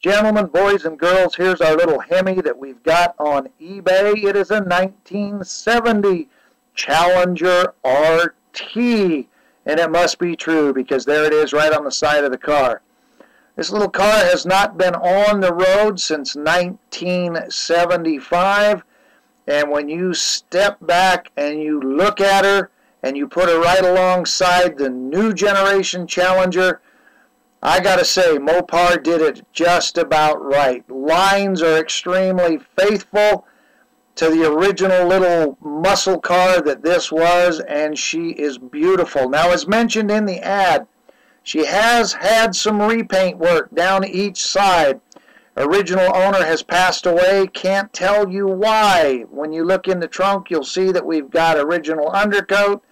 Gentlemen, boys and girls, here's our little Hemi that we've got on eBay. It is a 1970 Challenger RT, and it must be true because there it is right on the side of the car. This little car has not been on the road since 1975, and when you step back and you look at her and you put her right alongside the new generation Challenger, I gotta say, Mopar did it just about right. Lines are extremely faithful to the original little muscle car that this was, and she is beautiful. Now, as mentioned in the ad, she has had some repaint work down each side. Original owner has passed away. Can't tell you why. When you look in the trunk, you'll see that we've got original undercoat.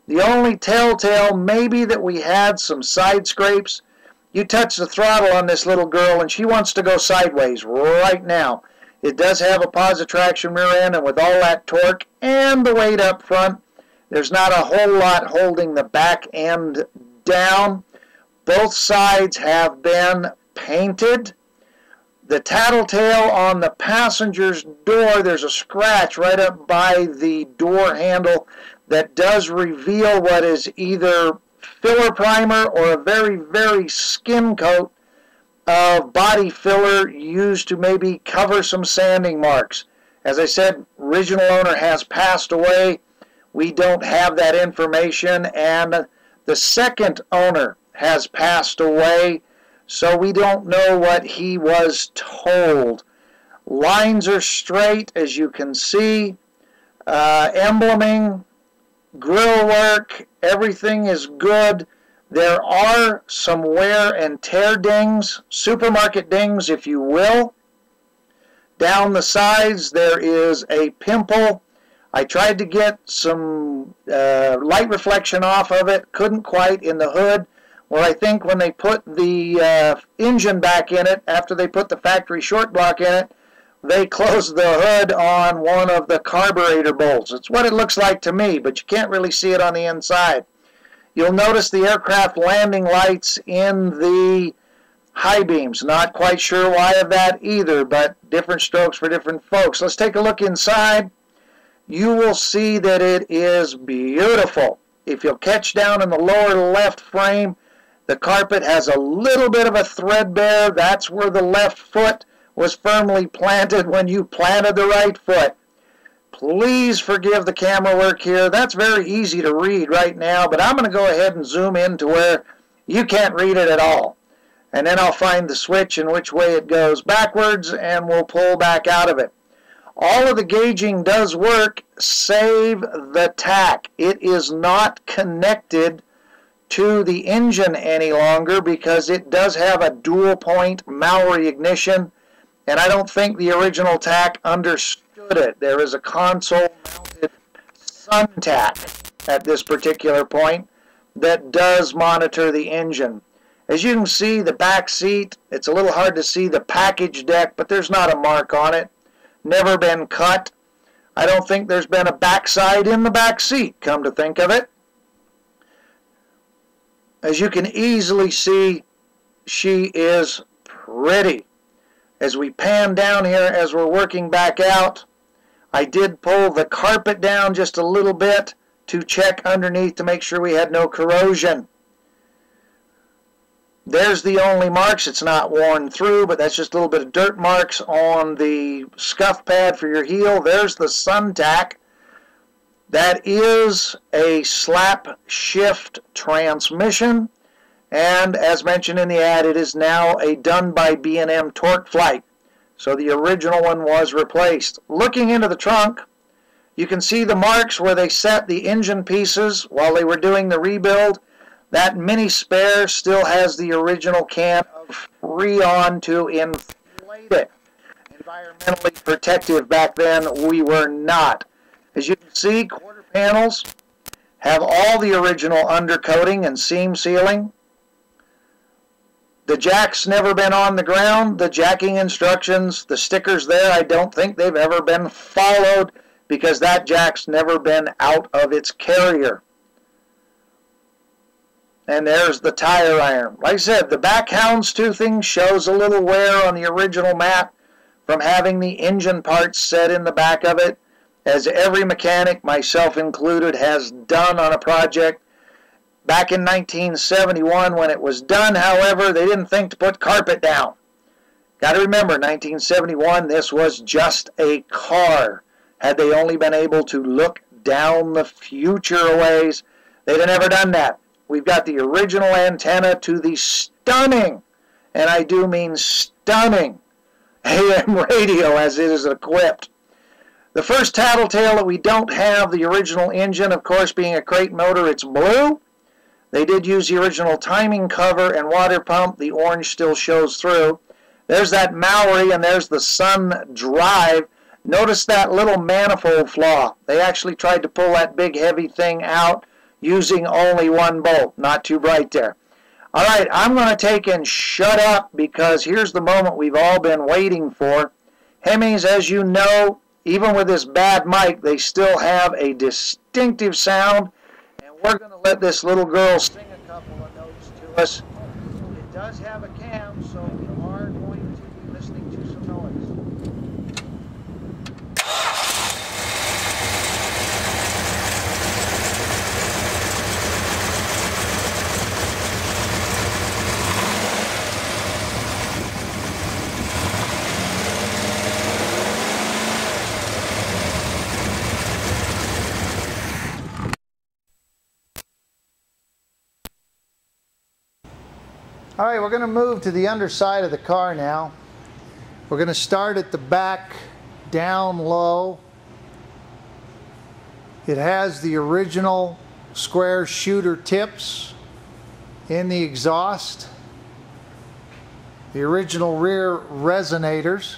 The only telltale may be that we had some side scrapes. You touch the throttle on this little girl and she wants to go sideways right now. It does have a positive traction rear end, and with all that torque and the weight up front, there's not a whole lot holding the back end down. Both sides have been painted. The tattletale on the passenger's door, there's a scratch right up by the door handle that does reveal what is either filler primer or a very, very skim coat of body filler used to maybe cover some sanding marks. As I said, original owner has passed away. We don't have that information, and the second owner has passed away, so we don't know what he was told. Lines are straight, as you can see. Embleming, grill work, everything is good. There are some wear and tear dings, supermarket dings if you will. Down the sides there is a pimple. I tried to get some light reflection off of it, couldn't quite in the hood, where I think when they put the engine back in it, after they put the factory short block in it, they closed the hood on one of the carburetor bolts. It's what it looks like to me, but you can't really see it on the inside. You'll notice the aircraft landing lights in the high beams. Not quite sure why of that either, but different strokes for different folks. Let's take a look inside. You will see that it is beautiful. If you'll catch down in the lower left frame, the carpet has a little bit of a threadbare. That's where the left foot was firmly planted when you planted the right foot. Please forgive the camera work here. That's very easy to read right now, but I'm going to go ahead and zoom in to where you can't read it at all. And then I'll find the switch and which way it goes backwards, and we'll pull back out of it. All of the gauging does work, save the tack. It is not connected to the engine any longer because it does have a dual point Maori ignition, and I don't think the original tack understood it. There is a console-mounted sun tack at this particular point that does monitor the engine. As you can see, the back seat, it's a little hard to see the package deck, but there's not a mark on it. Never been cut. I don't think there's been a backside in the back seat, come to think of it. As you can easily see, she is pretty. As we pan down here, as we're working back out, I did pull the carpet down just a little bit to check underneath to make sure we had no corrosion. There's the only marks. It's not worn through, but that's just a little bit of dirt marks on the scuff pad for your heel. There's the sun tack. That is a slap shift transmission, and as mentioned in the ad, it is now a done by B&M torque flight. So the original one was replaced. Looking into the trunk, you can see the marks where they set the engine pieces while they were doing the rebuild. That mini spare still has the original can of Freon to inflate it. Environmentally protective back then, we were not. As you can see, quarter panels have all the original undercoating and seam sealing. The jack's never been on the ground. The jacking instructions, the stickers there, I don't think they've ever been followed because that jack's never been out of its carrier. And there's the tire iron. Like I said, the back houndstoothing shows a little wear on the original mat from having the engine parts set in the back of it, as every mechanic, myself included, has done on a project. Back in 1971, when it was done, however, they didn't think to put carpet down. Got to remember, 1971, this was just a car. Had they only been able to look down the future ways, they'd have never done that. We've got the original antenna to the stunning, and I do mean stunning, AM radio as it is equipped. The first tattletale that we don't have the original engine, of course, being a crate motor, it's blue. They did use the original timing cover and water pump. The orange still shows through. There's that Maori, and there's the Sun Drive. Notice that little manifold flaw. They actually tried to pull that big heavy thing out using only one bolt. Not too bright there. All right, I'm going to take and shut up because here's the moment we've all been waiting for. Hemis, as you know, even with this bad mic, they still have a distinctive sound. And we're going to let this little girl sing a couple of notes to us. It does have a cam, so we are going to be listening to some noise. All right, we're going to move to the underside of the car now. We're going to start at the back, down low. It has the original square shooter tips in the exhaust, the original rear resonators.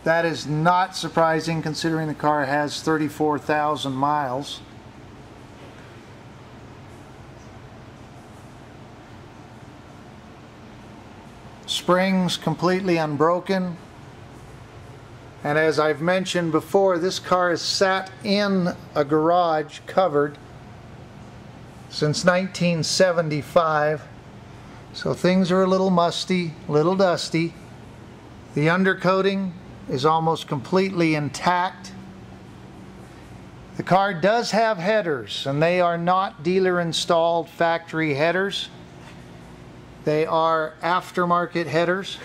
That is not surprising considering the car has 34,000 miles. Springs completely unbroken, and as I've mentioned before, this car has sat in a garage covered since 1975, so things are a little musty, a little dusty. The undercoating is almost completely intact. The car does have headers, and they are not dealer installed factory headers. They are aftermarket headers,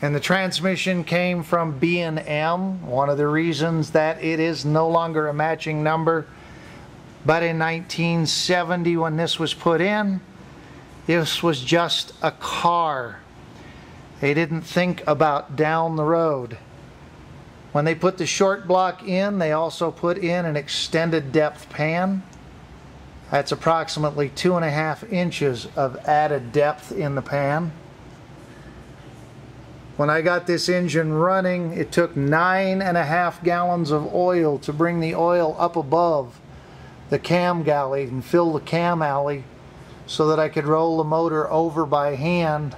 and the transmission came from B&M. One of the reasons that it is no longer a matching number, but in 1970 when this was put in, this was just a car. They didn't think about down the road. When they put the short block in, they also put in an extended depth pan. That's approximately 2.5 inches of added depth in the pan. When I got this engine running, it took 9.5 gallons of oil to bring the oil up above the cam galley and fill the cam alley so that I could roll the motor over by hand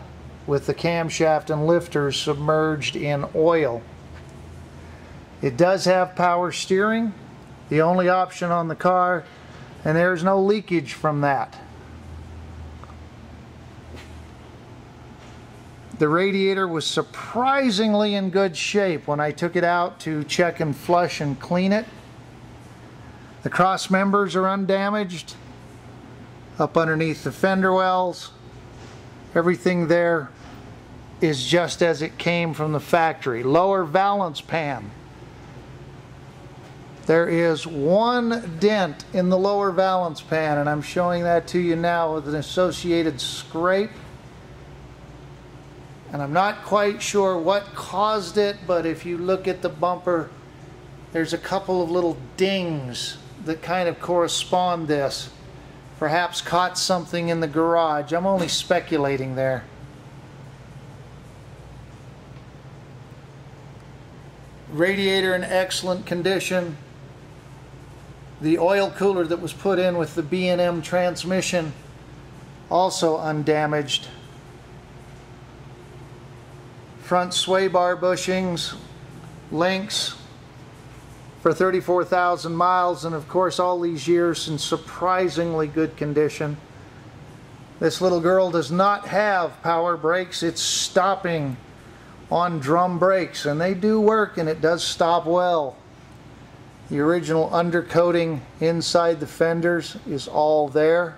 with the camshaft and lifters submerged in oil. It does have power steering, the only option on the car, and there's no leakage from that. The radiator was surprisingly in good shape when I took it out to check and flush and clean it. The cross members are undamaged. Up underneath the fender wells, everything there is just as it came from the factory. Lower valance pan. There is one dent in the lower valance pan, and I'm showing that to you now with an associated scrape. And I'm not quite sure what caused it, but if you look at the bumper, there's a couple of little dings that kind of correspond this. Perhaps caught something in the garage. I'm only speculating there. Radiator in excellent condition. The oil cooler that was put in with the B&M transmission also undamaged. Front sway bar bushings, links, for 34,000 miles, and of course all these years in surprisingly good condition. This little girl does not have power brakes. It's stopping on drum brakes, and they do work, and it does stop well. The original undercoating inside the fenders is all there.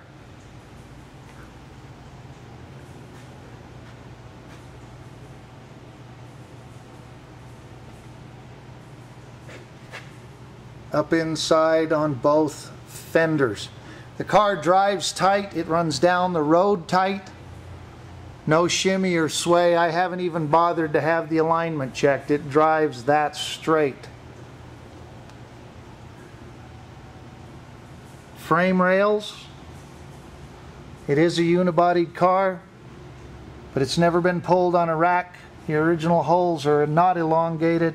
Up inside on both fenders. The car drives tight, it runs down the road tight. No shimmy or sway. I haven't even bothered to have the alignment checked. It drives that straight. Frame rails. It is a unibodied car, but it's never been pulled on a rack. The original holes are not elongated.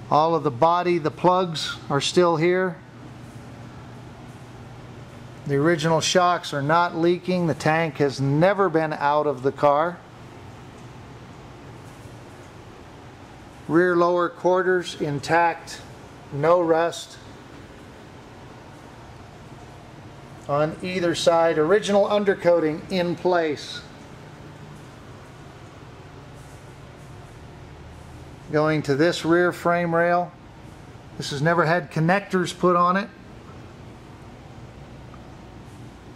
All of the body, the plugs are still here. The original shocks are not leaking. The tank has never been out of the car. Rear lower quarters intact, no rust. On either side, original undercoating in place. Going to this rear frame rail. This has never had connectors put on it.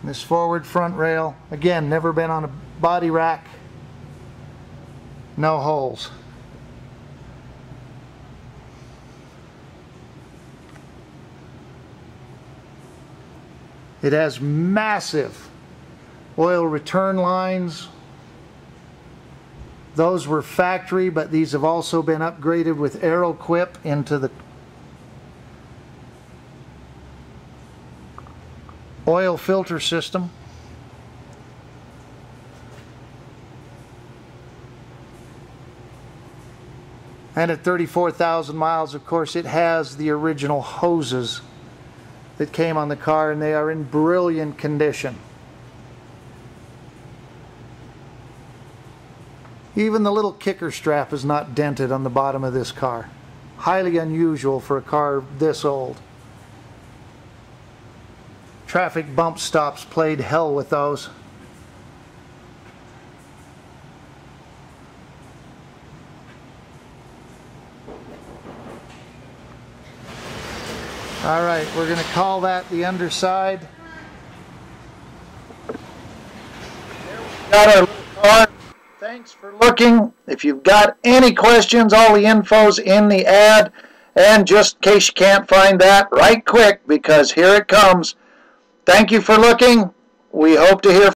This forward front rail, again, never been on a body rack. No holes. It has massive oil return lines. Those were factory, but these have also been upgraded with Aeroquip into the oil filter system. And at 34,000 miles, of course, it has the original hoses that came on the car, and they are in brilliant condition. Even the little kicker strap is not dented on the bottom of this car. Highly unusual for a car this old. Traffic bump stops played hell with those. All right, we're going to call that the underside. Got our little car. Thanks for looking. If you've got any questions, all the info's in the ad. And just in case you can't find that, right quick, because here it comes. Thank you for looking. We hope to hear